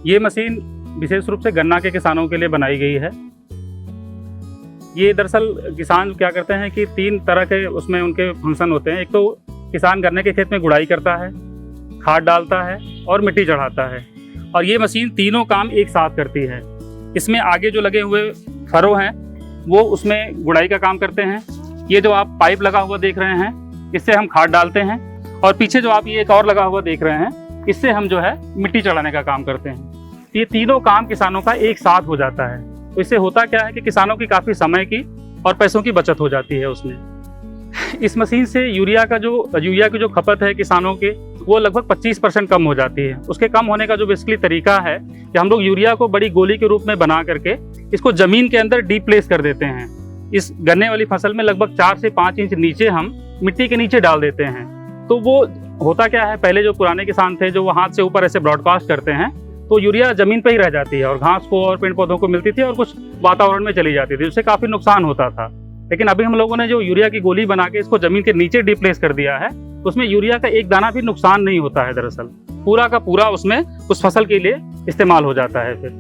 ये मशीन विशेष रूप से गन्ना के किसानों के लिए बनाई गई है। ये दरअसल किसान क्या करते हैं कि 3 तरह के उसमें उनके फंक्शन होते हैं। एक तो किसान गन्ने के खेत में गुड़ाई करता है, खाद डालता है और मिट्टी चढ़ाता है, और ये मशीन तीनों काम एक साथ करती है। इसमें आगे जो लगे हुए फरो हैं वो उसमें गुड़ाई का काम करते हैं। ये जो आप पाइप लगा हुआ देख रहे हैं इससे हम खाद डालते हैं, और पीछे जो आप ये एक और लगा हुआ देख रहे हैं इससे हम जो है मिट्टी चढ़ाने का काम करते हैं। ये तीनों काम किसानों का एक साथ हो जाता है। तो इससे होता क्या है कि किसानों की काफ़ी समय की और पैसों की बचत हो जाती है उसमें। इस मशीन से यूरिया की जो खपत है किसानों के, वो लगभग 25% कम हो जाती है। उसके कम होने का जो बेसिकली तरीका है कि हम लोग यूरिया को बड़ी गोली के रूप में बना करके इसको ज़मीन के अंदर डीप प्लेस कर देते हैं। इस गन्ने वाली फसल में लगभग 4 से 5 इंच नीचे हम मिट्टी के नीचे डाल देते हैं। तो वो होता क्या है, पहले जो पुराने किसान थे जो वो हाथ से ऊपर ऐसे ब्रॉडकास्ट करते हैं तो यूरिया ज़मीन पे ही रह जाती है और घास को और पेड़ पौधों को मिलती थी और कुछ वातावरण में चली जाती थी, उससे काफ़ी नुकसान होता था। लेकिन अभी हम लोगों ने जो यूरिया की गोली बना के इसको ज़मीन के नीचे डिप्लेस कर दिया है, उसमें यूरिया का एक दाना भी नुकसान नहीं होता है। दरअसल पूरा का पूरा उसमें उस फसल के लिए इस्तेमाल हो जाता है। फिर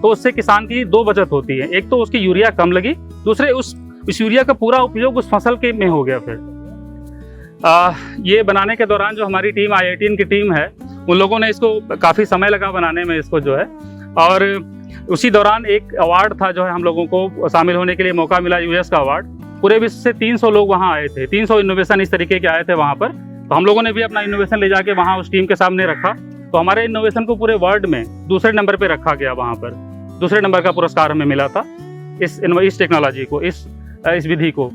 तो उससे किसान की 2 बचत होती है। एक तो उसकी यूरिया कम लगी, दूसरे उस यूरिया का पूरा उपयोग उस फसल के में हो गया। फिर ये बनाने के दौरान जो हमारी टीम IITian की टीम है उन लोगों ने इसको काफ़ी समय लगा बनाने में इसको जो है, और उसी दौरान एक अवार्ड था जो है हम लोगों को शामिल होने के लिए मौका मिला, यूएस का अवार्ड। पूरे विश्व से 300 लोग वहाँ आए थे, 300 इनोवेशन इस तरीके के आए थे वहाँ पर। तो हम लोगों ने भी अपना इनोवेशन ले जाके वहाँ उस टीम के सामने रखा। तो हमारे इनोवेशन को पूरे वर्ल्ड में दूसरे नंबर पर रखा गया। वहाँ पर दूसरे नंबर का पुरस्कार हमें मिला था इस टेक्नोलॉजी को, इस विधि को।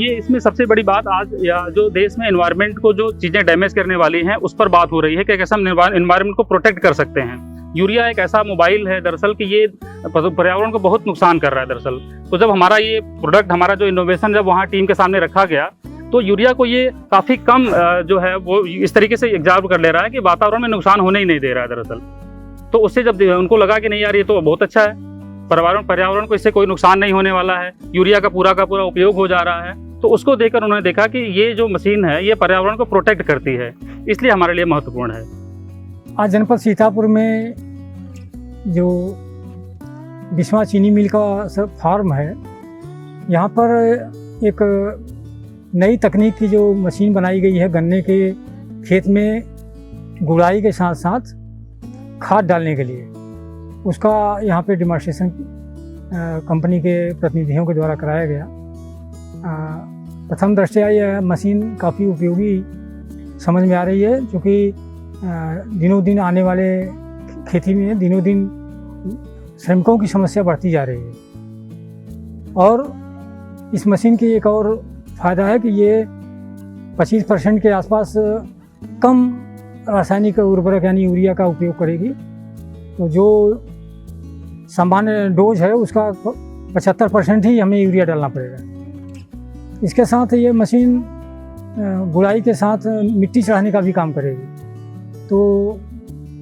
ये इसमें सबसे बड़ी बात आज या जो देश में एनवायरनमेंट को जो चीज़ें डैमेज करने वाली हैं उस पर बात हो रही है कि कैसे हम एनवायरनमेंट को प्रोटेक्ट कर सकते हैं। यूरिया एक ऐसा मोबाइल है दरअसल कि ये पर्यावरण को बहुत नुकसान कर रहा है दरअसल। तो जब हमारा ये प्रोडक्ट, हमारा जो इनोवेशन जब वहाँ टीम के सामने रखा गया तो यूरिया को ये काफ़ी कम जो है वो इस तरीके से एग्जॉर्ब कर ले रहा है कि वातावरण में नुकसान होने ही नहीं दे रहा है दरअसल। तो उससे जब उनको लगा कि नहीं यार ये तो बहुत अच्छा है, पर्यावरण को इससे कोई नुकसान नहीं होने वाला है, यूरिया का पूरा उपयोग हो जा रहा है, तो उसको देखकर उन्होंने देखा कि ये जो मशीन है ये पर्यावरण को प्रोटेक्ट करती है, इसलिए हमारे लिए महत्वपूर्ण है। आज जनपद सीतापुर में जो बिस्वा चीनी मिल का फार्म है, यहाँ पर एक नई तकनीक की जो मशीन बनाई गई है गन्ने के खेत में गुड़ाई के साथ साथ खाद डालने के लिए, उसका यहाँ पे डेमोन्स्ट्रेशन कंपनी के प्रतिनिधियों के द्वारा कराया गया। प्रथम दृष्टया यह मशीन काफ़ी उपयोगी समझ में आ रही है, क्योंकि दिनों दिन आने वाले खेती में दिनों दिन श्रमिकों की समस्या बढ़ती जा रही है। और इस मशीन की एक और फ़ायदा है कि ये 25% के आसपास कम रासायनिक उर्वरक यानी यूरिया का उपयोग करेगी। तो जो सामान्य डोज है उसका 75% ही हमें यूरिया डालना पड़ेगा। इसके साथ ये मशीन गुड़ाई के साथ मिट्टी चढ़ाने का भी काम करेगी। तो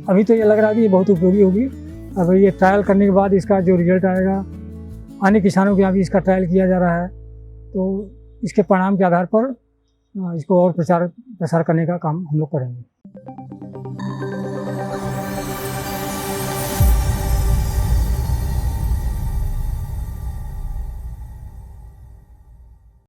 अभी तो ये लग रहा है कि ये बहुत उपयोगी होगी। अब ये ट्रायल करने के बाद इसका जो रिजल्ट आएगा, अन्य किसानों के यहाँ भी इसका ट्रायल किया जा रहा है, तो इसके परिणाम के आधार पर इसको और प्रसार करने का काम हम लोग करेंगे।